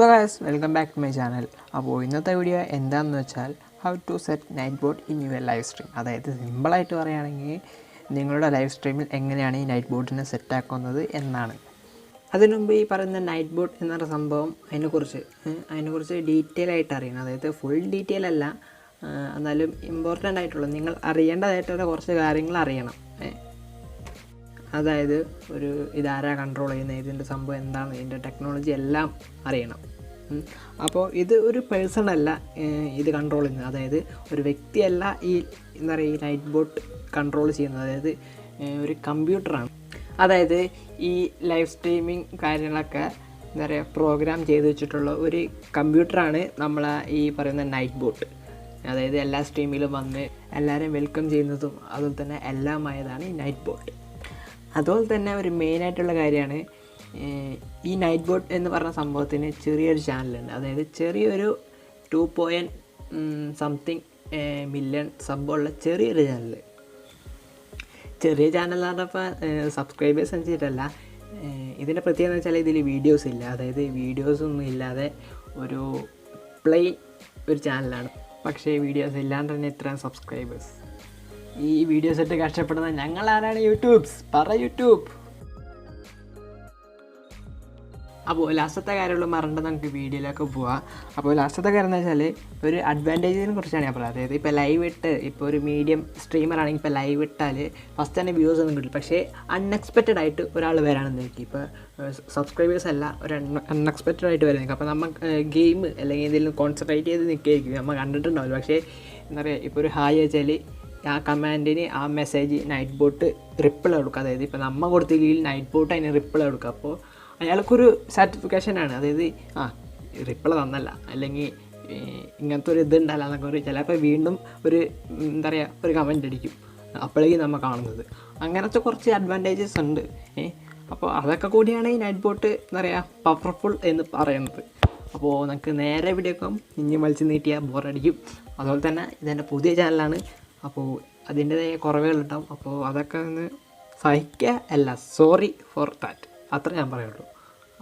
So guys, welcome back to my channel. അപ്പോൾ ഇന്നത്തെ video എന്താണെന്ന് വെച്ചാൽ how to set night bot in your live stream. അതായത് സിമ്പിളായിട്ട് പറയുകയാണെങ്കിൽ നിങ്ങളുടെ ലൈവ് സ്ട്രീമിൽ എങ്ങനെയാണ് ഈ നൈറ്റ് ബോട്ടിനെ സെറ്റാക്കുന്നത് എന്നാണ്. അതിനുമുമ്പ് ഈ പറയുന്ന നൈറ്റ് ബോട്ട് എന്നൊരു സംഭവം അതിനെക്കുറിച്ച് ഡീറ്റെയിൽ ആയിട്ട് അറിയണം. അതായത് ഫുൾ ഡീറ്റെയിൽ അല്ല, എന്നാലും ഇമ്പോർട്ടൻ്റ് ആയിട്ടുള്ള നിങ്ങൾ അറിയേണ്ടതായിട്ടുള്ള കുറച്ച് കാര്യങ്ങൾ അറിയണം. അതായത് ഇതാരാ കൺട്രോൾ ചെയ്യുന്നത്, ഇതിൻ്റെ സംഭവം എന്താണ്, ഇതിൻ്റെ ടെക്നോളജി എല്ലാം അറിയണം. അപ്പോൾ ഇത് ഒരു പേഴ്സൺ അല്ല ഇത് കൺട്രോൾ ചെയ്യുന്നത്, അതായത് ഒരു വ്യക്തിയല്ല ഈ എന്താ പറയുക ഈ നൈറ്റ് ബോട്ട് കൺട്രോൾ ചെയ്യുന്നത്, അതായത് ഒരു കമ്പ്യൂട്ടറാണ്. അതായത് ഈ ലൈവ് സ്ട്രീമിങ് കാര്യങ്ങളൊക്കെ എന്താ പറയുക പ്രോഗ്രാം ചെയ്ത് വെച്ചിട്ടുള്ള ഒരു കമ്പ്യൂട്ടറാണ് നമ്മളെ ഈ പറയുന്ന നൈറ്റ് ബോട്ട്. അതായത് എല്ലാ സ്ട്രീമിലും വന്ന് എല്ലാവരെയും വെൽക്കം ചെയ്യുന്നതും അതുപോലെ തന്നെ എല്ലാമായതാണ് ഈ നൈറ്റ് ബോട്ട്. അതുപോലെ തന്നെ ഒരു മെയിനായിട്ടുള്ള കാര്യമാണ് ഈ നൈറ്റ് ബോട്ട് എന്ന് പറഞ്ഞ സംഭവത്തിന് ചെറിയൊരു ചാനലുണ്ട്. അതായത് ചെറിയൊരു 2.something million സബ്ബുള്ള ചെറിയൊരു ചാനൽ. ചെറിയ ചാനൽ എന്ന് പറഞ്ഞപ്പോൾ സബ്സ്ക്രൈബേഴ്സ് അനുസരിച്ചിട്ടല്ല. ഇതിൻ്റെ പ്രത്യേകത എന്ന് വെച്ചാൽ ഇതിൽ വീഡിയോസ് ഇല്ല. അതായത് വീഡിയോസൊന്നും ഇല്ലാതെ ഒരു പ്ലെയിൻ ഒരു ചാനലാണ്. പക്ഷേ വീഡിയോസ് ഇല്ലാണ്ട് തന്നെ ഇത്രയും സബ്സ്ക്രൈബേഴ്സ്. ഈ വീഡിയോസ് ഇട്ട് കഷ്ടപ്പെടുന്ന ഞങ്ങളാരാണ് യൂട്യൂബ്സ് യൂട്യൂബ്. അപ്പോൾ ലാസ്റ്റത്തെ കാര്യമുള്ള മറണ്ട് നമുക്ക് വീഡിയോയിലൊക്കെ പോവാം. അപ്പോൾ ലാസ്റ്റത്തെ കാര്യം എന്ന് വെച്ചാൽ ഒരു അഡ്വാൻറ്റേജിനെ കുറിച്ചാണ് ഞാൻ പറയുന്നത്. അതായത് ഇപ്പോൾ ലൈവ് ഇട്ട് ഇപ്പോൾ ഒരു മീഡിയം സ്ട്രീമർ ആണെങ്കിൽ ഇപ്പോൾ ലൈവ് ഇട്ടാൽ ഫസ്റ്റ് തന്നെ വ്യൂസ് ഒന്നും കിട്ടില്ല. പക്ഷേ അൺഎക്സ്പെക്റ്റഡ് ആയിട്ട് ഒരാൾ വരാണെന്ന് നോക്കി, ഇപ്പോൾ സബ്സ്ക്രൈബേഴ്സ് അല്ല ഒരു അൺഎക്സ്പെക്റ്റഡ് ആയിട്ട് വരുന്നത്. അപ്പോൾ നമ്മൾ ഗെയിം അല്ലെങ്കിൽ എന്തെങ്കിലും കോൺസെൻട്രേറ്റ് ചെയ്ത് നിൽക്കുകയായിരിക്കും, നമ്മൾ കണ്ടിട്ടുണ്ടാവില്ല. പക്ഷേ എന്താ പറയുക ഇപ്പോൾ ഒരു ഹായ് വെച്ചാൽ ആ കമാൻഡിന് ആ മെസ്സേജ് നൈറ്റ് ബോട്ട് റിപ്ലൈ കൊടുക്കുക. അതായത് ഇപ്പോൾ നമ്മൾ കൊടുത്തില്ലെങ്കിൽ നൈറ്റ് ബോട്ട് അതിന് റിപ്ലൈ കൊടുക്കുക. അപ്പോൾ അയാൾക്കൊരു സാറ്റിസ്ഫിക്കേഷനാണ്. അതായത് റിപ്ലൈ തന്നല്ല അല്ലെങ്കിൽ ഇങ്ങനത്തെ ഒരു ഇതുണ്ടല്ല എന്നൊക്കെ ചിലപ്പോൾ വീണ്ടും എന്താ പറയുക ഒരു കമൻ്റ് അടിക്കും, അപ്പോഴേക്കും നമ്മൾ കാണുന്നത്. അങ്ങനത്തെ കുറച്ച് അഡ്വാൻറ്റേജസ് ഉണ്ട്. അപ്പോൾ അതൊക്കെ കൂടിയാണ് ഈ നൈറ്റ് ബോട്ട് എന്താ പറയുക പവർഫുൾ എന്ന് പറയുന്നത്. അപ്പോൾ നമുക്ക് നേരെ വീഡിയോക്കും ഇനി വലിച്ചു നീട്ടിയാൽ ബോറടിക്കും. അതുപോലെ തന്നെ ഇതെൻ്റെ പുതിയ ചാനലാണ്, അപ്പോൾ അതിൻ്റെതായ കുറവുകളുണ്ടാവും. അപ്പോൾ അതൊക്കെ ഒന്ന് സഹിക്കുക അല്ല, സോറി ഫോർ ദാറ്റ്, അത്ര ഞാൻ പറയുള്ളൂ.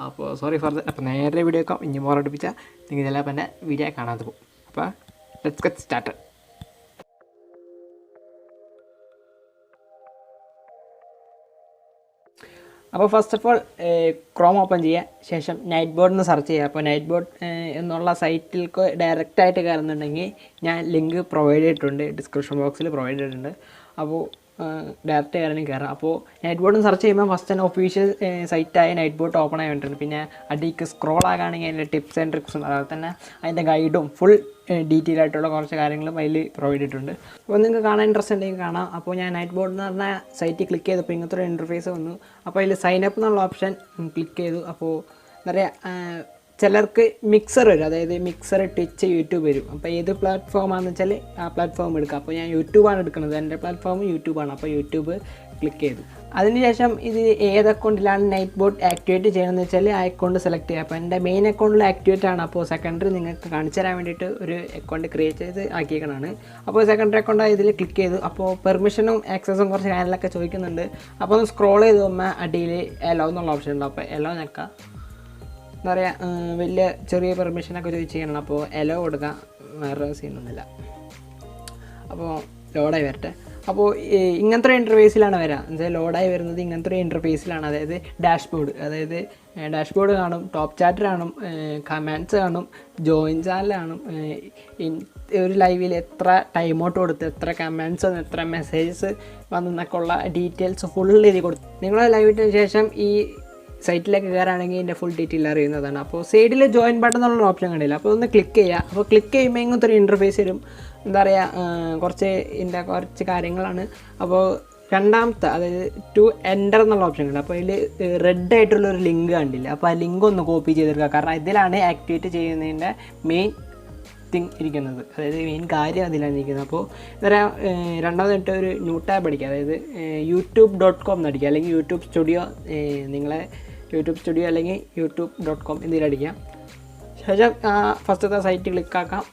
അപ്പോൾ സോറി ഫോർ ദാറ്റ്. അപ്പോൾ നേരെ വീഡിയോ ഒക്കെ ഇനി ബോറടിപ്പിച്ചാൽ നിങ്ങൾ ചിലപ്പോൾ എൻ്റെ വീഡിയോ കാണാതെ പോകും. അപ്പോൾ ലെറ്റ്സ് ഗെറ്റ് സ്റ്റാർട്ടഡ്. അപ്പോൾ first of all Chrome open ചെയ്യുക, ശേഷം നൈറ്റ് ബോട്ട് എന്ന് സെർച്ച് ചെയ്യുക. അപ്പോൾ നൈറ്റ് ബോട്ട് എന്നുള്ള സൈറ്റിലേക്ക് ഡയറക്റ്റായിട്ട് കയറുന്നുണ്ടെങ്കിൽ ഞാൻ ലിങ്ക് പ്രൊവൈഡ് ചെയ്തിട്ടുണ്ട്, ഡിസ്ക്രിപ്ഷൻ ബോക്സിൽ പ്രൊവൈഡ് ചെയ്തിട്ടുണ്ട്. അപ്പോൾ ഡയറക്റ്റ് കയറാം. അപ്പോൾ നൈറ്റ് ബോട്ട് സെർച്ച് ചെയ്യുമ്പോൾ ഫസ്റ്റ് തന്നെ ഒഫീഷ്യൽ സൈറ്റായ നൈറ്റ് ബോട്ട് ഓപ്പൺ ആയി വേണ്ടിയിട്ടുണ്ട്. പിന്നെ അടിക്ക് സ്ക്രോൾ ആകുകയാണെങ്കിൽ അതിൻ്റെ ടിപ്സ് ആൻഡ് ട്രിക്സും അതുപോലെ തന്നെ അതിൻ്റെ ഗൈഡും ഫുൾ ഡീറ്റെയിൽ ആയിട്ടുള്ള കുറച്ച് കാര്യങ്ങളും അതിൽ പ്രൊവൈഡ് ചെയ്തിട്ടുണ്ട്. അപ്പോൾ നിങ്ങൾക്ക് കാണാൻ ഇൻട്രസ്റ്റ് ഉണ്ടെങ്കിൽ കാണാം. അപ്പോൾ ഞാൻ നൈറ്റ് ബോട്ട് എന്ന് പറഞ്ഞ സൈറ്റിൽ ക്ലിക്ക് ചെയ്തപ്പോൾ ഇങ്ങനത്തെ ഒരു ഇൻ്റർഫേസ് വന്നു. അപ്പോൾ അതിൽ സൈൻ അപ്പ് എന്നുള്ള ഓപ്ഷൻ ക്ലിക്ക് ചെയ്തു. അപ്പോൾ എന്താ പറയുക ചിലർക്ക് മിക്സർ വരും, അതായത് മിക്സർ, ട്വിച്ച്, യൂട്യൂബ് വരും. അപ്പോൾ ഏത് പ്ലാറ്റ്ഫോമാണെന്ന് വെച്ചാൽ ആ പ്ലാറ്റ്ഫോം എടുക്കുക. അപ്പോൾ ഞാൻ യൂട്യൂബാണ് എടുക്കുന്നത്, എൻ്റെ പ്ലാറ്റ്ഫോം യൂട്യൂബാണ്. അപ്പോൾ യൂട്യൂബ് ക്ലിക്ക് ചെയ്തു. അതിനുശേഷം ഇത് ഏത് അക്കൗണ്ടിലാണ് നൈറ്റ് ബോട്ട് ആക്ടിവേറ്റ് ചെയ്യണമെന്ന് വെച്ചാൽ ആ അക്കൗണ്ട് സെലക്ട് ചെയ്യുക. അപ്പോൾ എൻ്റെ മെയിൻ അക്കൗണ്ടിൽ ആക്ടിവേറ്റ് ആണ്. അപ്പോൾ സെക്കൻഡറി നിങ്ങൾക്ക് കാണിച്ചു തരാൻ വേണ്ടിയിട്ട് ഒരു അക്കൗണ്ട് ക്രിയേറ്റ് ചെയ്ത് ആക്കിയേക്കണതാണ്. അപ്പോൾ സെക്കൻഡറി അക്കൗണ്ട് ഇതിൽ ക്ലിക്ക് ചെയ്തു. അപ്പോൾ പെർമിഷനും ആക്സസും കുറച്ച് കാര്യങ്ങളൊക്കെ ചോദിക്കുന്നുണ്ട്. അപ്പോൾ ഒന്ന് സ്ക്രോൾ ചെയ്ത് പോകുമ്പോൾ അടിയിൽ എലോ എന്നുള്ള ഓപ്ഷൻ ഉണ്ട്. അപ്പോൾ എലോ ഞെക്കാം. എന്താ പറയുക വലിയ ചെറിയ പെർമിഷനൊക്കെ ചോദിച്ച് ചെയ്യണം. അപ്പോൾ എലോ കൊടുക്കാം, വേറെ സീനൊന്നുമില്ല. അപ്പോൾ ലോഡായി വരട്ടെ. അപ്പോൾ ഇങ്ങനത്തെ ഒരു ഇൻ്റർഫേസിലാണ് വരിക. എന്നുവെച്ചാൽ ലോഡായി വരുന്നത് ഇങ്ങനത്തെ ഒരു ഇൻ്റർഫേസിലാണ്. അതായത് ഡാഷ്ബോർഡ്, അതായത് ഡാഷ്ബോർഡ് കാണും, ടോപ്പ് ചാറ്റ് കാണും, കമാൻഡ്സ് കാണും, ജോയിൻ ചാനൽ കാണും, ഒരു ലൈവിൽ എത്ര ടൈം ഔട്ട് കൊടുത്ത്, എത്ര കമാൻഡ്സ് വന്നു, എത്ര മെസ്സേജസ് വന്നെന്നൊക്കെ ഉള്ള ഡീറ്റെയിൽസ് ഫുൾ എഴുതി കൊടുത്തു. നിങ്ങൾ ലൈവിന് ശേഷം ഈ സൈറ്റിലേക്ക് കയറുകയാണെങ്കിൽ ഇതിൻ്റെ ഫുൾ ഡീറ്റെയിൽ അറിയുന്നതാണ്. അപ്പോൾ സൈഡിൽ ജോയിൻ ബട്ടൺ എന്നുള്ള ഓപ്ഷൻ കണ്ടില്ല, അപ്പോൾ ഒന്ന് ക്ലിക്ക് ചെയ്യുക. അപ്പോൾ ക്ലിക്ക് ചെയ്യുമ്പോൾ ഇങ്ങനത്തെ ഒരു ഇൻ്റർഫേസ് വരും. എന്താ പറയുക ഇതിൻ്റെ കുറച്ച് കാര്യങ്ങളാണ്. അപ്പോൾ രണ്ടാമത്തെ അതായത് ടു എൻ്റർ എന്നുള്ള ഓപ്ഷൻ ഉണ്ട്. അപ്പോൾ അതിൽ റെഡ് ആയിട്ടുള്ളൊരു ലിങ്ക് കണ്ടില്ല, അപ്പോൾ ആ ലിങ്ക് ഒന്ന് കോപ്പി ചെയ്തെടുക്കുക. കാരണം ഇതിലാണ് ആക്ടിവേറ്റ് ചെയ്യുന്നതിൻ്റെ മെയിൻ തിങ് ഇരിക്കുന്നത്, അതായത് മെയിൻ കാര്യം അതിലാണ് ഇരിക്കുന്നത്. അപ്പോൾ എന്താ പറയുക രണ്ടാമതായിട്ട് ഒരു ന്യൂ ടാബ് അടിക്കുക, അതായത് youtube.com എന്നടിക്കുക, അല്ലെങ്കിൽ യൂട്യൂബ് സ്റ്റുഡിയോ, നിങ്ങളെ യൂട്യൂബ് സ്റ്റുഡിയോ അല്ലെങ്കിൽ youtube.com എന്തിലടിക്കാം. ശേഷം ഫസ്റ്റത്തെ സൈറ്റ് ക്ലിക്കാക്കാം.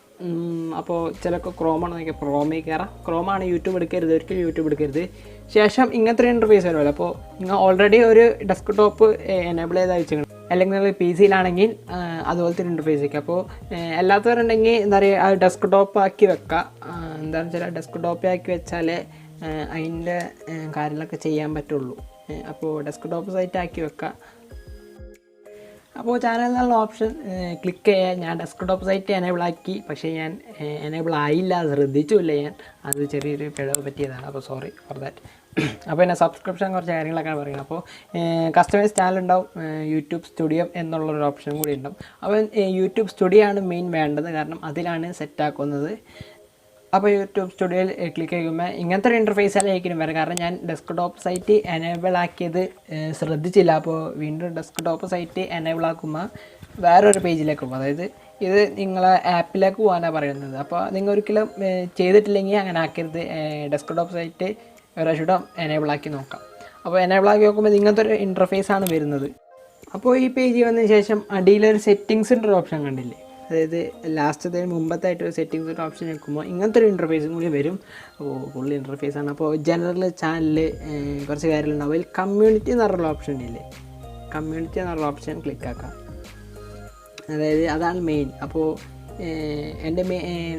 അപ്പോൾ ചിലപ്പോൾ ക്രോമാണ് നോക്കിയാൽ ക്രോമിൽ കയറാം. ക്രോമാണ് യൂട്യൂബ് എടുക്കരുത്, ഒരിക്കലും യൂട്യൂബ് എടുക്കരുത്. ശേഷം ഇങ്ങനത്തെ ഒരു ഇൻ്റർഫേസ് വരുമല്ലോ. അപ്പോൾ നിങ്ങൾ ഓൾറെഡി ഒരു ഡെസ്ക്ടോപ്പ് എനേബിൾ ചെയ്താൽ വെച്ചിട്ടുണ്ട്. അല്ലെങ്കിൽ നിങ്ങൾ PC യിലാണെങ്കിൽ അതുപോലത്തെ ഒരു ഇൻ്റർഫേസ് വയ്ക്കുക. അപ്പോൾ അല്ലാത്തവരുണ്ടെങ്കിൽ എന്താ പറയുക അത് ഡെസ്ക് ടോപ്പ് ആക്കി വെക്കുക. എന്താണെന്ന് വെച്ചാൽ ഡെസ്ക് ടോപ്പ് ആക്കി വെച്ചാലേ അതിൻ്റെ കാര്യങ്ങളൊക്കെ ചെയ്യാൻ പറ്റുള്ളൂ. അപ്പോൾ ഡെസ്ക് ടോപ്പ് സൈറ്റ് ആക്കി വെക്കുക. അപ്പോൾ ചാനൽ എന്നുള്ള ഓപ്ഷൻ ക്ലിക്ക് ചെയ്യുക. ഞാൻ ഡെസ്ക് ടോപ്പ് സൈറ്റ് എനേബിൾ ആക്കി, പക്ഷേ ഞാൻ എനേബിൾ ആയില്ല, ശ്രദ്ധിച്ചില്ല ഞാൻ. അത് ചെറിയൊരു പിഴവ് പറ്റിയതാണ്. അപ്പോൾ സോറി ഫോർ ദാറ്റ്. അപ്പോൾ പിന്നെ സബ്സ്ക്രിപ്ഷൻ കുറച്ച് കാര്യങ്ങളൊക്കെ പറയുന്നത്. അപ്പോൾ കസ്റ്റമൈസ് ചാനൽ ഉണ്ടാവും, യൂട്യൂബ് സ്റ്റുഡിയോ എന്നുള്ളൊരു ഓപ്ഷനും കൂടി ഉണ്ടാവും. അപ്പോൾ യൂട്യൂബ് സ്റ്റുഡിയോ ആണ് മെയിൻ വേണ്ടത്, കാരണം അതിലാണ് സെറ്റാക്കുന്നത്. അപ്പോൾ യൂട്യൂബ് സ്റ്റുഡിയോയിൽ ക്ലിക്ക് ചെയ്യുമ്പോൾ ഇങ്ങനത്തെ ഒരു ഇൻ്റർഫേസിലായിരിക്കും വരാം. കാരണം ഞാൻ ഡെസ്ക് ടോപ്പ് സൈറ്റ് എനേബിൾ ആക്കിയത് ശ്രദ്ധിച്ചില്ല. അപ്പോൾ വീണ്ടും ഡെസ്ക് ടോപ്പ് സൈറ്റ് എനേബിൾ ആക്കുമ്പോൾ വേറൊരു പേജിലേക്ക് പോകും. അതായത് ഇത് നിങ്ങളെ ആപ്പിലേക്ക് പോകാനാണ് പറയുന്നത്. അപ്പോൾ നിങ്ങൾ ഒരിക്കലും ചെയ്തിട്ടില്ലെങ്കിൽ അങ്ങനെ ആക്കരുത്. ഡെസ്ക് ടോപ്പ് സൈറ്റ് ഒരാഴ്ച എനേബിൾ ആക്കി നോക്കാം. അപ്പോൾ എനേബിൾ ആക്കി നോക്കുമ്പോൾ ഇങ്ങനത്തെ ഒരു ഇൻ്റർഫേസാണ് വരുന്നത്. അപ്പോൾ ഈ പേജ് വന്നതിന് ശേഷം അടിയിലൊരു സെറ്റിങ്സിൻ്റെ ഒരു ഓപ്ഷൻ കണ്ടില്ലേ? അതായത് ലാസ്റ്റത്തെ മുമ്പത്തായിട്ട് ഒരു സെറ്റിങ്സിൻ്റെ ഓപ്ഷൻ വെക്കുമ്പോൾ ഇങ്ങനത്തെ ഒരു ഇൻ്റർഫേസും കൂടി വരും. അപ്പോൾ ഫുൾ ഇൻ്റർഫേസാണ്. അപ്പോൾ ജനറൽ ചാനൽ കുറച്ച് കാര്യങ്ങളുണ്ടാവും. അതിൽ കമ്മ്യൂണിറ്റി എന്ന് പറഞ്ഞുള്ള ഓപ്ഷൻ ഇല്ലേ, കമ്മ്യൂണിറ്റി എന്നുള്ള ഓപ്ഷൻ ക്ലിക്ക് ആക്കാം. അതായത് അതാണ് മെയിൻ. അപ്പോൾ എൻ്റെ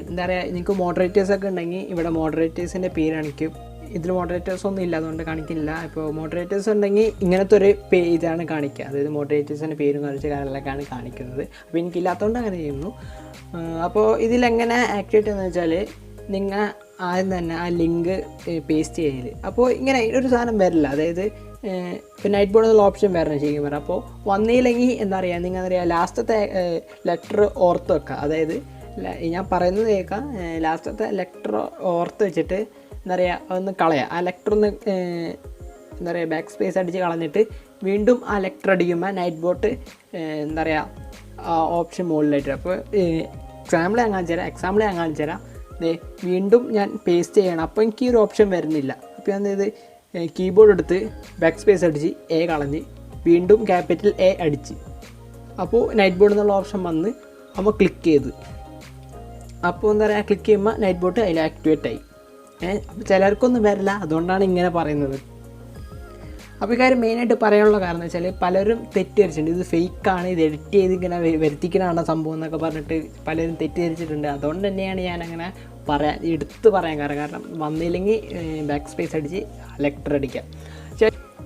എന്താ പറയുക, നിങ്ങൾക്ക് മോഡറേറ്റേഴ്സൊക്കെ ഉണ്ടെങ്കിൽ ഇവിടെ മോഡറേറ്റേഴ്സിൻ്റെ പേര് കാണിക്കും. ഇതിൽ മോഡറേറ്റേഴ്സ് ഒന്നും ഇല്ല, അതുകൊണ്ട് കാണിക്കില്ല. ഇപ്പോൾ മോഡറേറ്റേഴ്സ് ഉണ്ടെങ്കിൽ ഇങ്ങനത്തെ ഒരു പേജാണ് കാണിക്കുക. അതായത് മോഡറേറ്റേഴ്സിൻ്റെ പേരും കുറച്ച് കാര്യങ്ങളൊക്കെയാണ് കാണിക്കുന്നത്. അപ്പോൾ എനിക്കില്ലാത്തതുകൊണ്ട് അങ്ങനെ ചെയ്യുന്നു. അപ്പോൾ ഇതിലെങ്ങനെ ആക്ടിവേറ്റ് എന്ന് വെച്ചാൽ നിങ്ങൾ ആദ്യം തന്നെ ആ ലിങ്ക് പേസ്റ്റ് ചെയ്യൽ. അപ്പോൾ ഇങ്ങനെ ഒരു സാധനം വരില്ല. അതായത് ഇപ്പോൾ നൈറ്റ് ബോർഡ് എന്നുള്ള ഓപ്ഷൻ വരണം ശരിക്കും പറയാം. അപ്പോൾ വന്നില്ലെങ്കിൽ എന്താ പറയുക, നിങ്ങൾ എന്താ പറയുക, ലാസ്റ്റത്തെ ലെറ്റർ ഓർത്ത് വെക്കുക. അതായത് ഞാൻ പറയുന്നത് കേൾക്കാം, ലാസ്റ്റത്തെ ലെറ്റർ ഓർത്ത് വെച്ചിട്ട് എന്താ പറയുക അതൊന്ന് കളയുക. ആ ലെറ്റർ ഒന്ന് എന്താ പറയുക ബാക്ക് സ്പേസ് അടിച്ച് കളഞ്ഞിട്ട് വീണ്ടും ആ ലെറ്റർ അടിക്കുമ്പോൾ നൈറ്റ് ബോട്ട് എന്താ പറയുക ആ ഓപ്ഷൻ മുകളിലായിട്ട്. അപ്പോൾ എക്സാമ്പിൾ ഞാൻ കാണിച്ചു തരാം. വീണ്ടും ഞാൻ പേസ്റ്റ് ചെയ്യണം. അപ്പോൾ എനിക്ക് ഈ ഒരു ഓപ്ഷൻ വരുന്നില്ല. അപ്പോൾ ഞാൻ ഇത് കീബോർഡ് എടുത്ത് ബാക്ക് സ്പേസ് അടിച്ച് എ കളഞ്ഞ് വീണ്ടും ക്യാപിറ്റൽ എ അടിച്ച്, അപ്പോൾ നൈറ്റ് ബോർഡ് എന്നുള്ള ഓപ്ഷൻ വന്ന് അപ്പോൾ ക്ലിക്ക് ചെയ്ത്, അപ്പോൾ എന്താ പറയുക ക്ലിക്ക് ചെയ്യുമ്പോൾ നൈറ്റ് ബോട്ട് അതിൽ ആക്ടിവേറ്റ് ആയി. അപ്പോൾ ചിലർക്കൊന്നും വരില്ല, അതുകൊണ്ടാണ് ഇങ്ങനെ പറയുന്നത്. അപ്പോൾ ഈ കാര്യം മെയിനായിട്ട് പറയാനുള്ള കാരണം എന്ന് വെച്ചാൽ പലരും തെറ്റിദ്ധരിച്ചിട്ടുണ്ട്. ഇത് ഫേക്കാണ്, ഇത് എഡിറ്റ് ചെയ്ത് ഇങ്ങനെ വരുത്തിക്കണതാണ് സംഭവം എന്നൊക്കെ പറഞ്ഞിട്ട് പലരും തെറ്റിദ്ധരിച്ചിട്ടുണ്ട്. അതുകൊണ്ട് തന്നെയാണ് ഞാനങ്ങനെ എടുത്ത് പറയാൻ കാരണം വന്നില്ലെങ്കിൽ ബാക്ക് സ്പേസ് അടിച്ച് ലെറ്റർ അടിക്കാം.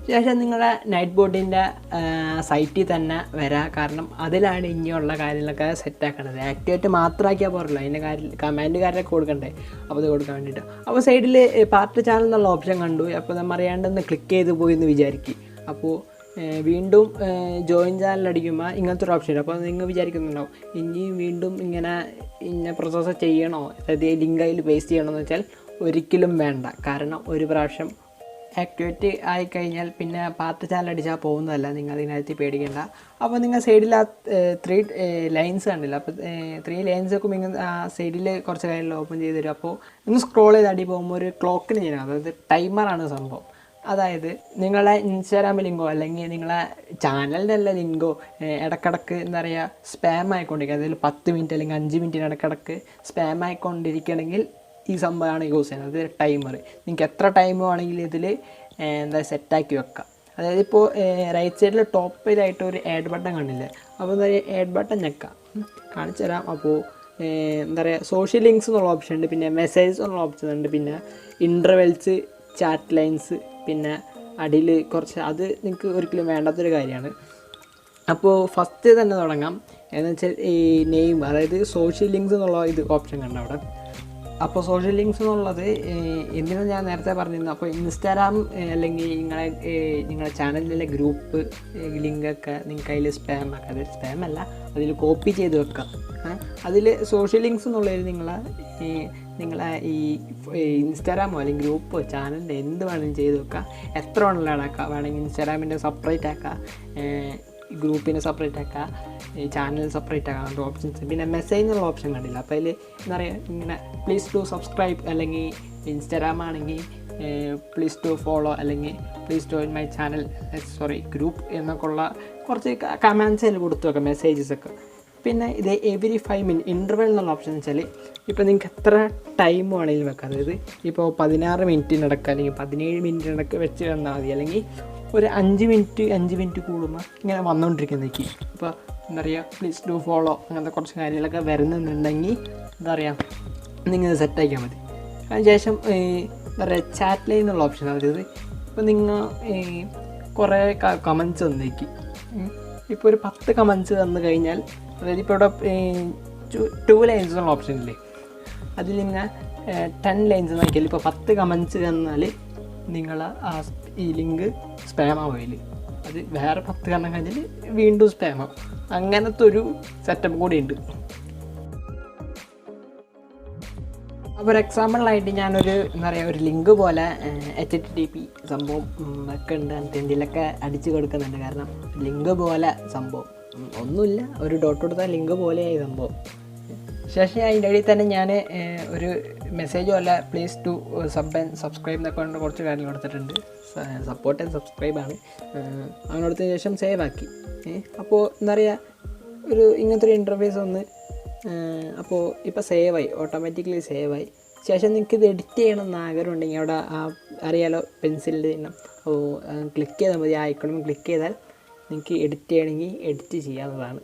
ശേഷം നിങ്ങളുടെ നൈറ്റ് ബോർഡിൻ്റെ സൈറ്റിൽ തന്നെ വരാം. കാരണം അതിലാണ് ഇനിയുള്ള കാര്യങ്ങളൊക്കെ സെറ്റാക്കണത്. ആക്ടിവേറ്റ് മാത്രമാക്കിയാൽ പോരല്ലോ, അതിൻ്റെ കമാൻഡ് കാര്യമൊക്കെ കൊടുക്കണ്ടേ. അപ്പോൾ അത് കൊടുക്കാൻ വേണ്ടിയിട്ട്. അപ്പോൾ സൈഡിൽ പാർട്ട് ചാനൽ എന്നുള്ള ഓപ്ഷൻ കണ്ടു. അപ്പോൾ നമ്മൾ അറിയാണ്ടെന്ന് ക്ലിക്ക് ചെയ്ത് പോയി എന്ന് വിചാരിക്കും. അപ്പോൾ വീണ്ടും ജോയിൻ ചാനൽ അടിക്കുമ്പോൾ ഇങ്ങനത്തെ ഒരു ഓപ്ഷൻ. അപ്പോൾ നിങ്ങൾ വിചാരിക്കുന്നുണ്ടാവും ഇനിയും വീണ്ടും ഇന്ന പ്രോസസ്സ് ചെയ്യണോ, അതായത് ലിങ്ക് അതിൽ പേസ്റ്റ് ചെയ്യണമെന്ന് വെച്ചാൽ ഒരിക്കലും വേണ്ട. കാരണം ഒരു പ്രാവശ്യം ആക്ടിവേറ്റ് ആയിക്കഴിഞ്ഞാൽ പിന്നെ പാർട്ട് ചാനൽ അടിച്ചാൽ പോകുന്നതല്ല. നിങ്ങൾ അതിനകത്ത് പേടിക്കേണ്ട. അപ്പോൾ നിങ്ങൾ സൈഡിൽ ആ 3 ലൈൻസ് കണ്ടില്ല. അപ്പോൾ 3 ലൈൻസ് ഒക്കെ ഇങ്ങനെ ആ സൈഡിൽ കുറച്ച് കാര്യങ്ങൾ ഓപ്പൺ ചെയ്ത് തരും. അപ്പോൾ ഒന്ന് സ്ക്രോൾ ചെയ്ത് അടി പോകുമ്പോൾ ഒരു ക്ലോക്കിന് ചെയ്യണം. അതായത് ടൈമറാണ് സംഭവം. അതായത് നിങ്ങളെ ഇൻസ്റ്റാഗ്രാം ലിങ്കോ അല്ലെങ്കിൽ നിങ്ങളെ ചാനലിൻ്റെ എല്ലാ ലിങ്കോ ഇടക്കിടക്ക് എന്താ പറയുക സ്പാം ആയിക്കൊണ്ടിരിക്കുക. അതിൽ 10 മിനിറ്റ് അല്ലെങ്കിൽ 5 മിനിറ്റിന് ഇടക്കിടക്ക് സ്പാം ആയിക്കൊണ്ടിരിക്കണമെങ്കിൽ ഈ സംഭവമാണ് യൂസ് ചെയ്യുന്നത്. അത് ടൈമർ. നിങ്ങൾക്ക് എത്ര ടൈം വേണമെങ്കിലും ഇതിൽ എന്താ സെറ്റാക്കി വെക്കാം. അതായത് ഇപ്പോൾ റൈറ്റ് സൈഡിൽ ടോപ്പിലായിട്ട് ഒരു ആഡ് ബട്ടൺ കണ്ടില്ലേ, അപ്പോൾ എന്താ പറയുക ആഡ് ബട്ടൺ ഞെക്കാം, കാണിച്ചു തരാം. അപ്പോൾ എന്താ പറയുക സോഷ്യൽ ലിങ്ക്സ് എന്നുള്ള ഓപ്ഷൻ ഉണ്ട്, പിന്നെ മെസ്സേജ് എന്നുള്ള ഓപ്ഷൻ ഉണ്ട്, പിന്നെ ഇൻ്റർവെൽസ്, ചാറ്റ് ലൈൻസ്, പിന്നെ അടിയിൽ കുറച്ച് അത് നിങ്ങൾക്ക് ഒരിക്കലും വേണ്ടാത്തൊരു കാര്യമാണ്. അപ്പോൾ ഫസ്റ്റ് തന്നെ തുടങ്ങാം. എന്ന് വെച്ചാൽ ഈ നെയിം, അതായത് സോഷ്യൽ ലിങ്ക്സ് എന്നുള്ള ഇത് ഓപ്ഷൻ കണ്ട അവിടെ. അപ്പോൾ സോഷ്യൽ ലിങ്ക്സ് എന്നുള്ളത് എന്തിനാണ് ഞാൻ നേരത്തെ പറഞ്ഞിരുന്നു. അപ്പോൾ ഇൻസ്റ്റാഗ്രാം അല്ലെങ്കിൽ നിങ്ങളുടെ ചാനലിലെ ഗ്രൂപ്പ് ലിങ്കൊക്കെ നിങ്ങൾക്ക് അതിൽ സ്പാം ആക്കാം. അത് സ്പാം അല്ല, അതിൽ കോപ്പി ചെയ്ത് വെക്കാം. അതിൽ സോഷ്യൽ ലിങ്ക്സ് എന്നുള്ളതിൽ നിങ്ങളെ ഈ ഇൻസ്റ്റാഗ്രാമോ അല്ലെങ്കിൽ ഗ്രൂപ്പോ ചാനലിൻ്റെ എന്ത് വേണമെങ്കിലും ചെയ്ത് വെക്കാം. എത്ര വേണമെങ്കിലും ആക്കാം. വേണമെങ്കിൽ ഇൻസ്റ്റാഗ്രാമിൻ്റെ സെപ്പറേറ്റ് ആക്കാം, ഗ്രൂപ്പിനെ സെപ്പറേറ്റ് ആക്കുക, ചാനൽ സെപ്പറേറ്റ് ആക്കാം. അങ്ങനത്തെ ഓപ്ഷൻസ്. പിന്നെ മെസ്സേജ് എന്നുള്ള ഓപ്ഷൻ കണ്ടില്ല. അപ്പോൾ അതിൽ എന്താ പറയുക ഇങ്ങനെ പ്ലീസ് ടു സബ്സ്ക്രൈബ്, അല്ലെങ്കിൽ ഇൻസ്റ്റാഗ്രാം ആണെങ്കിൽ പ്ലീസ് ടു ഫോളോ, അല്ലെങ്കിൽ please to my channel group എന്നൊക്കെ ഉള്ള കുറച്ച് കമാൻഡ്സ് അതിൽ കൊടുത്തു വെക്കാം, മെസ്സേജസൊക്കെ. പിന്നെ ഇത് എവരി 5 മിനിറ്റ് ഇൻ്റർവെൽ എന്നുള്ള ഓപ്ഷൻ എന്ന് വെച്ചാൽ ഇപ്പോൾ നിങ്ങൾക്ക് എത്ര ടൈം വേണമെങ്കിലും വെക്കാം. അതായത് ഇപ്പോൾ 16 മിനിറ്റിനിടക്ക് അല്ലെങ്കിൽ 17 മിനിറ്റിനിടക്ക് വെച്ച് തന്നാൽ മതി, അല്ലെങ്കിൽ ഒരു 5 മിനിറ്റ് കൂടുമ്പോൾ ഇങ്ങനെ വന്നുകൊണ്ടിരിക്കുന്നേക്ക്. ഇപ്പോൾ എന്താ പറയുക, പ്ലീസ് ഡു ഫോളോ അങ്ങനത്തെ കുറച്ച് കാര്യങ്ങളൊക്കെ വരുന്നുണ്ടെങ്കിൽ എന്താ പറയുക, നിങ്ങൾ സെറ്റാക്കിയാൽ മതി. അതിനുശേഷം എന്താ പറയുക, ചാറ്റ് ലൈൻ എന്നുള്ള ഓപ്ഷൻ. അതായത് ഇപ്പോൾ നിങ്ങൾ കുറേ കമൻറ്റ്സ് വന്നേക്ക്. ഇപ്പോൾ ഒരു 10 കമൻറ്റ്സ് വന്നു കഴിഞ്ഞാൽ, അതായത് ഇപ്പോൾ ഇവിടെ 2 ലൈൻസ് എന്നുള്ള ഓപ്ഷൻ ഇല്ലേ, അതിൽ നിങ്ങൾ 10 ലൈൻസ് നോക്കിയാൽ ഇപ്പോൾ 10 കമൻറ്റ്സ് തന്നാൽ നിങ്ങൾ ഈ ലിങ്ക് സ്പാം ആവില്ല. അത് വേറെ 10 കാരണം കഴിഞ്ഞാൽ വീണ്ടും സ്പാം ആവും. അങ്ങനത്തെ ഒരു സെറ്റപ്പ് കൂടി ഉണ്ട്. അപ്പോൾ ഒരു എക്സാമ്പിളായിട്ട് ഞാനൊരു എന്താ പറയുക, ഒരു ലിങ്ക് പോലെ HTTP സംഭവം ഒക്കെ ഉണ്ട്. എന്തെങ്കിലുമൊക്കെ അടിച്ചു കൊടുക്കുന്നുണ്ട്. കാരണം ലിങ്ക് പോലെ സംഭവം ഒന്നുമില്ല, ഒരു ഡോട്ട് കൊടുത്താൽ ലിങ്ക് പോലെയായി സംഭവം. ശേഷം അതിൻ്റെ ഇടയിൽ തന്നെ ഞാൻ ഒരു മെസ്സേജ് പോലെ പ്ലീസ് ടു സബ്സ്ക്രൈബ് എന്നൊക്കെ കൊണ്ട് കുറച്ച് കാര്യങ്ങൾ കൊടുത്തിട്ടുണ്ട്. സപ്പോർട്ട് ആൻഡ് സബ്സ്ക്രൈബാണ്. അങ്ങനെ കൊടുത്തതിന് ശേഷം സേവ് ആക്കി. അപ്പോൾ എന്താ പറയുക, ഒരു ഇങ്ങനത്തെ ഒരു ഇൻ്റർഫേസ് ഒന്ന്. അപ്പോൾ ഇപ്പോൾ സേവായി, ഓട്ടോമാറ്റിക്കലി സേവായി. ശേഷം നിങ്ങൾക്ക് ഇത് എഡിറ്റ് ചെയ്യണമെന്ന് ആഗ്രഹം ഉണ്ടെങ്കിൽ അവിടെ അറിയാലോ പെൻസിലിൽ ചെയ്യണം. അപ്പോൾ ക്ലിക്ക് ചെയ്താൽ മതി. ആ ഐക്കണിൽ ക്ലിക്ക് ചെയ്താൽ നിങ്ങൾക്ക് എഡിറ്റ് ചെയ്യണമെങ്കിൽ എഡിറ്റ് ചെയ്യാവുന്നതാണ്.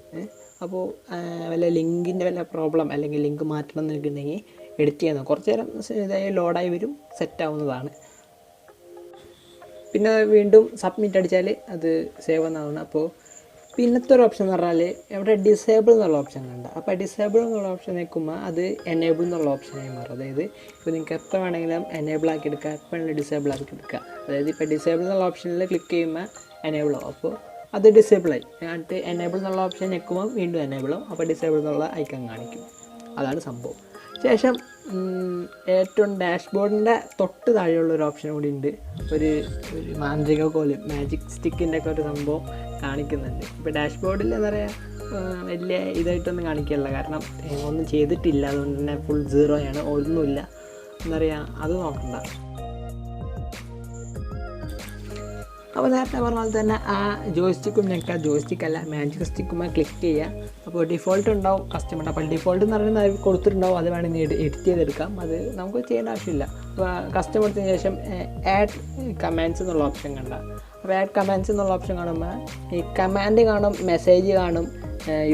അപ്പോൾ വല്ല ലിങ്കിൻ്റെ വല്ല പ്രോബ്ലം അല്ലെങ്കിൽ ലിങ്ക് മാറ്റണം എന്നൊക്കെയുണ്ടെങ്കിൽ എഡിറ്റ് ചെയ്യുന്നത് കുറച്ച് നേരം ഇതായി ലോഡായി വരും, സെറ്റാവുന്നതാണ്. പിന്നെ വീണ്ടും സബ്മിറ്റ് അടിച്ചാൽ അത് സേവ് എന്നാവുന്നത്. അപ്പോൾ പിന്നത്തെ ഒരു ഓപ്ഷൻ എന്ന് പറഞ്ഞാൽ ഇവിടെ ഡിസേബിൾ എന്നുള്ള ഓപ്ഷൻ ഉണ്ട്. അപ്പോൾ ഡിസേബിൾ എന്നുള്ള ഓപ്ഷൻ നിൽക്കുമ്പോൾ അത് എനേബിൾ എന്നുള്ള ഓപ്ഷനായി മാറും. അതായത് ഇപ്പോൾ നിങ്ങൾക്ക് എപ്പോൾ വേണമെങ്കിലും എനേബിൾ ആക്കി എടുക്കുക, എപ്പോൾ വേണമെങ്കിലും ഡിസേബിൾ ആക്കി എടുക്കുക. അതായത് ഇപ്പോൾ ഡിസേബിൾ എന്നുള്ള ഓപ്ഷനിൽ ക്ലിക്ക് ചെയ്യുമ്പോൾ എനേബിൾ ആവും. അപ്പോൾ അത് ഡിസേബിളായി. എന്നിട്ട് എനേബിൾ എന്നുള്ള ഓപ്ഷൻ നിൽക്കുമ്പോൾ വീണ്ടും എനേബിൾ ആവും. അപ്പോൾ ഡിസേബിൾ എന്നുള്ള ഐക്കൺ കാണിക്കും. അതാണ് സംഭവം. ശേഷം ഏറ്റവും ഡാഷ്ബോർഡിൻ്റെ തൊട്ട് താഴെയുള്ളൊരു ഓപ്ഷൻ കൂടി ഉണ്ട്. ഒരു മാന്ത്രിക കോല്, മാജിക് സ്റ്റിക്കിൻ്റെ ഒക്കെ ഒരു സംഭവം കാണിക്കുന്നുണ്ട്. ഇപ്പോൾ ഡാഷ്ബോർഡിൽ എന്താ പറയുക, വലിയ ഇതായിട്ടൊന്നും കാണിക്കില്ല. കാരണം ഒന്നും ചെയ്തിട്ടില്ല, അതുകൊണ്ട് തന്നെ ഫുൾ 0 ഒന്നുമില്ല. എന്താ പറയുക, അത് നോക്കണ്ട. അപ്പോൾ നേരത്തെ പറഞ്ഞ പോലെ തന്നെ ആ ജോയ്സ്റ്റിക്കും ഞങ്ങൾക്ക് ജോയ്സ്റ്റിക്കല്ല മാജിക് സ്റ്റിക്കുമ്പോൾ ക്ലിക്ക് ചെയ്യുക. അപ്പോൾ ഡിഫോൾട്ട് ഉണ്ടാവും കസ്റ്റമർ. അപ്പോൾ ഡിഫോൾട്ട് എന്ന് പറയുന്നത് കൊടുത്തിട്ടുണ്ടാവും, അത് വേണമെങ്കിൽ എഡിറ്റ് ചെയ്തെടുക്കാം. അത് നമുക്ക് ചെയ്യേണ്ട ആവശ്യമില്ല. അപ്പോൾ കസ്റ്റമർ എടുത്തതിന് ശേഷം ആഡ് കമാൻഡ്സ് എന്നുള്ള ഓപ്ഷൻ കണ്ട. അപ്പോൾ ആഡ് കമാൻഡ്സ് എന്നുള്ള ഓപ്ഷൻ കാണുമ്പോൾ ഈ കമാൻഡ് കാണും, മെസ്സേജ് കാണും,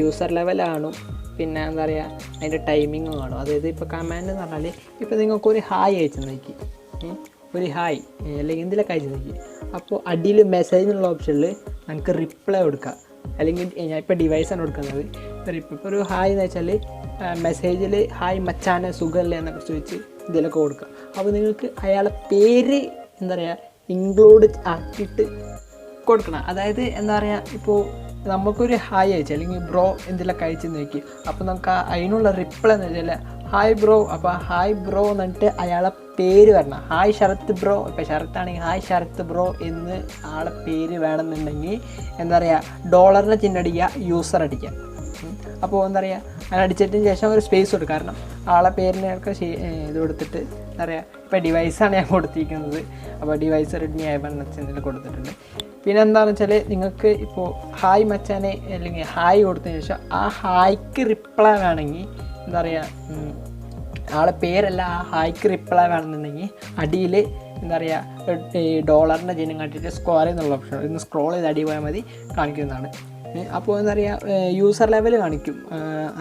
യൂസർ ലെവൽ കാണും, പിന്നെ എന്താ പറയുക അതിൻ്റെ ടൈമിങ് കാണും. അതായത് ഇപ്പോൾ കമാൻഡ് എന്ന് പറഞ്ഞാൽ ഇപ്പോൾ നിങ്ങൾക്കൊരു ഹായ് അയച്ചു നോക്കി, ഒരു ഹായ് അല്ലെങ്കിൽ എന്തിലൊക്കെ അയച്ചു നോക്കി. അപ്പോൾ അടിയിൽ മെസ്സേജ് എന്നുള്ള ഓപ്ഷനിൽ നമുക്ക് റിപ്ലൈ കൊടുക്കാം. അല്ലെങ്കിൽ ഞാൻ ഇപ്പോൾ ഡിവൈസാണ് കൊടുക്കുന്നത്. ഇപ്പോൾ ഒരു ഹായ് എന്ന് വെച്ചാൽ മെസ്സേജിൽ ഹായ് മച്ചാനെ സുഖമല്ലേ എന്നൊക്കെ ചോദിച്ച് ഇതിലൊക്കെ കൊടുക്കുക. അപ്പോൾ നിങ്ങൾക്ക് അയാളെ പേര് എന്താ പറയുക ഇൻക്ലൂഡ് ആക്കിയിട്ട് കൊടുക്കണം. അതായത് എന്താ പറയുക, ഇപ്പോൾ നമുക്കൊരു ഹായ് അയച്ചു അല്ലെങ്കിൽ ബ്രോ എന്തെങ്കിലുമൊക്കെ അയച്ചു നോക്കി. അപ്പോൾ നമുക്ക് അതിനുള്ള റിപ്ലൈ എന്ന് വെച്ചാൽ ഹായ് ബ്രോ. അപ്പോൾ ഹായ് ബ്രോ എന്നിട്ട് അയാളെ പേര് വരണം. Hi Sharath bro. ഇപ്പോൾ ശരത്താണെങ്കിൽ ഹായ് ശരത്ത് ബ്രോ എന്ന് ആളെ പേര് വേണമെന്നുണ്ടെങ്കിൽ എന്താ പറയുക ഡോളറിൻ്റെ ചിഹ്നം അടിക്കുക, യൂസർ അടിക്കുക. അപ്പോൾ എന്താ പറയുക അങ്ങനെ അടിച്ചതിന് ശേഷം ഒരു സ്പേസ് കൊടുക്കുക. കാരണം ആളെ പേരിനൊക്കെ ഇത് കൊടുത്തിട്ട് എന്താ പറയുക, ഇപ്പോൾ ഡിവൈസാണ് ഞാൻ കൊടുത്തിരിക്കുന്നത്. അപ്പോൾ ഡിവൈസ് റെഡ്മി i1 എന്തെങ്കിലും കൊടുത്തിട്ടുണ്ട്. പിന്നെ എന്താണെന്ന് വെച്ചാൽ നിങ്ങൾക്ക് ഇപ്പോൾ ഹായ് മച്ചാനെ അല്ലെങ്കിൽ ഹായ് കൊടുത്തതിന് ശേഷം ആ ഹായ്ക്ക് റിപ്ലൈ വേണമെങ്കിൽ എന്താ പറയുക ആളെ പേരല്ല, ആ ഹായ്ക്ക് റിപ്ലൈ വേണമെന്നുണ്ടെങ്കിൽ അടിയിൽ എന്താ പറയുക ഈ ഡോളറിൻ്റെ ചിഹ്നം കാട്ടിയിട്ട് സ്ക്വയർ എന്നുള്ള ഓപ്ഷൻ ഇന്ന് സ്ക്രോൾ ചെയ്ത് അടി പോയാൽ മതി കാണിക്കുന്നതാണ്. അപ്പോൾ എന്താ പറയുക യൂസർ ലെവൽ കാണിക്കും.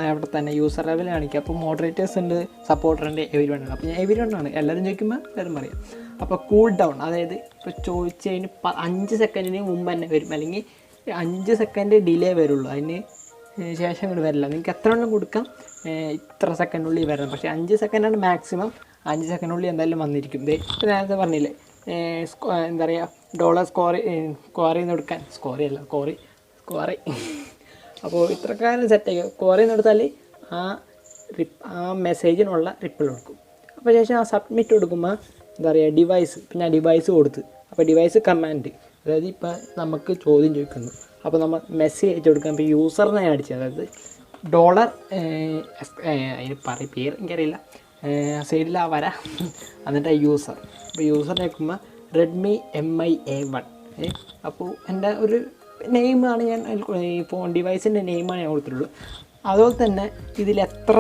അവിടെ തന്നെ യൂസർ ലെവൽ കാണിക്കും. അപ്പോൾ മോഡറേറ്റേഴ്സ് ഉണ്ട്, സപ്പോർട്ടർ ഉണ്ട്, എവരി ഉണ്ട്. അപ്പോൾ ഞാൻ എവരി ആണ് എല്ലാവരും ചോദിക്കുമ്പോൾ എല്ലാവരും പറയാം. അപ്പോൾ കൂൾ ഡൗൺ, അതായത് ഇപ്പോൾ ചോദിച്ചതിന് 5 സെക്കൻഡിന് മുമ്പ് തന്നെ വരും, അല്ലെങ്കിൽ 5 സെക്കൻഡ് ഡിലേ വരുള്ളൂ. അതിന് ശേഷം ഇങ്ങോട്ട് വരില്ല. നിങ്ങൾക്ക് എത്ര എണ്ണം കൊടുക്കാം, ഇത്ര സെക്കൻഡിനുള്ളിൽ വരണം. പക്ഷേ 5 സെക്കൻഡാണ് മാക്സിമം. 5 സെക്കൻഡിനുള്ളിൽ എന്തായാലും വന്നിരിക്കും. ഇപ്പോൾ നേരത്തെ പറഞ്ഞില്ലേ എന്താ പറയുക ഡോളർ സ്കോർ ചെയ്യുന്ന കൊടുക്കാൻ സ്കോറി അപ്പോൾ ഇത്രക്കാലം സെറ്റാക്കി സ്കോർ ചെയ്യുന്ന കൊടുത്താൽ ആ മെസ്സേജിനുള്ള റിപ്ലൈ കൊടുക്കും. അപ്പോൾ ശേഷം ആ സബ്മിറ്റ് കൊടുക്കുമ്പോൾ എന്താ പറയുക ഡിവൈസ്, പിന്നെ ഡിവൈസ് കൊടുത്ത് അപ്പോൾ ഡിവൈസ് കമാൻഡ്, അതായത് ഇപ്പോൾ നമുക്ക് ചോദ്യം ചോദിക്കുന്നു. അപ്പോൾ നമ്മൾ മെസ്സേജ് അയച്ചു കൊടുക്കാം. ഇപ്പോൾ യൂസറിനെ അടിച്ചത്, അതായത് ഡോളർ അതിന് പേര് എനിക്കറിയില്ല, സൈഡിൽ ആ വര എന്നിട്ട് യൂസർ. അപ്പോൾ യൂസർ നോക്കുമ്പോൾ റെഡ്മി MI A1. അപ്പോൾ എൻ്റെ ഒരു നെയിമാണ് ഞാൻ ഈ ഫോൺ ഡിവൈസിൻ്റെ നെയിമാണ് ഞാൻ കൊടുത്തിട്ടുള്ളൂ. അതുപോലെ തന്നെ ഇതിൽ എത്ര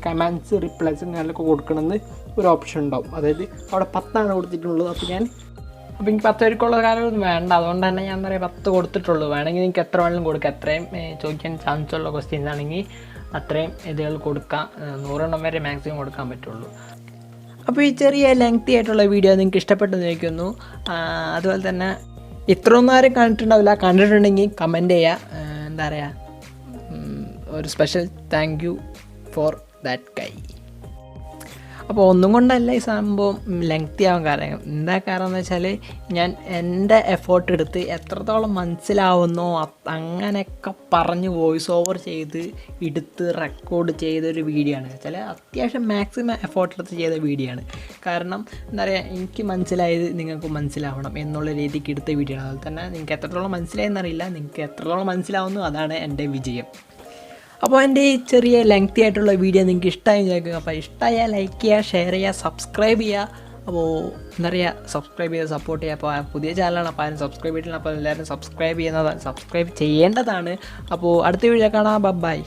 കമാൻഡ്സ് റിപ്ലൈസ് ഞാനൊക്കെ കൊടുക്കണമെന്ന് ഒരു ഓപ്ഷൻ ഉണ്ടാവും. അതായത് അവിടെ 10 കൊടുത്തിട്ടുള്ളത്. അപ്പോൾ ഞാൻ അപ്പോൾ എനിക്ക് 10 പേർക്കുള്ള കാര്യമൊന്നും വേണ്ട, അതുകൊണ്ട് തന്നെ ഞാൻ പറയാം 10 കൊടുത്തിട്ടുള്ളൂ. വേണമെങ്കിൽ നിങ്ങൾക്ക് എത്ര വേണമെങ്കിലും കൊടുക്കാം. എത്രയും ചോദിക്കാൻ ചാൻസ് ഉള്ള ക്വസ്റ്റ്യൻസ് ആണെങ്കിൽ അത്രയും ഇതുകൾ കൊടുക്കാം. 100 വരെ മാക്സിമം കൊടുക്കാൻ പറ്റുള്ളൂ. അപ്പോൾ ഈ ചെറിയ ലെങ്തി ആയിട്ടുള്ള വീഡിയോ നിങ്ങൾക്ക് ഇഷ്ടപ്പെട്ടെന്ന് ചോദിക്കുന്നു. അതുപോലെ തന്നെ ഇത്രയൊന്നും ആരും കണ്ടിട്ടുണ്ടാവില്ല. കണ്ടിട്ടുണ്ടെങ്കിൽ കമൻറ്റ് ചെയ്യുക. എന്താ പറയുക, ഒരു special thank you for that guy. അപ്പോൾ ഒന്നും കൊണ്ടല്ല ഈ സംഭവം ലെങ്തി ആവാൻ കാരണം. എന്താ കാരണം എന്ന് വെച്ചാൽ ഞാൻ എൻ്റെ എഫേർട്ട് എടുത്ത് എത്രത്തോളം മനസ്സിലാവുന്നോ അങ്ങനെയൊക്കെ പറഞ്ഞ് വോയിസ് ഓവർ ചെയ്ത് എടുത്ത് റെക്കോർഡ് ചെയ്തൊരു വീഡിയോ ആണ്. വെച്ചാൽ അത്യാവശ്യം മാക്സിമം എഫേർട്ട് എടുത്ത് ചെയ്ത വീഡിയോ ആണ്. കാരണം എന്താ പറയുക, എനിക്ക് മനസ്സിലായത് നിങ്ങൾക്ക് മനസ്സിലാവണം എന്നുള്ള രീതിക്ക് എടുത്ത വീഡിയോ ആണ്. അതുപോലെ തന്നെ നിങ്ങൾക്ക് എത്രത്തോളം മനസ്സിലായെന്നറിയില്ല, നിങ്ങൾക്ക് എത്രത്തോളം മനസ്സിലാവുന്നു അതാണ് എൻ്റെ വിജയം. അപ്പോൾ എൻ്റെ ഈ ചെറിയ ലെങ്തി ആയിട്ടുള്ള വീഡിയോ നിങ്ങൾക്ക് ഇഷ്ടമായി ചോദിക്കുക. അപ്പോൾ ഇഷ്ടമായാൽ ലൈക്ക് ചെയ്യുക, ഷെയർ ചെയ്യുക, സബ്സ്ക്രൈബ് ചെയ്യുക. അപ്പോൾ എന്താ പറയുക, സബ്സ്ക്രൈബ് ചെയ്ത് സപ്പോർട്ട് ചെയ്യുക. അപ്പോൾ പുതിയ ചാനലാണ്, അപ്പോൾ ആരും സബ്സ്ക്രൈബ് ചെയ്തിട്ടില്ല. അപ്പോൾ എല്ലാവരും സബ്സ്ക്രൈബ് ചെയ്യേണ്ടതാണ്. അപ്പോൾ അടുത്ത വീഡിയോ കാണാം. ബൈ.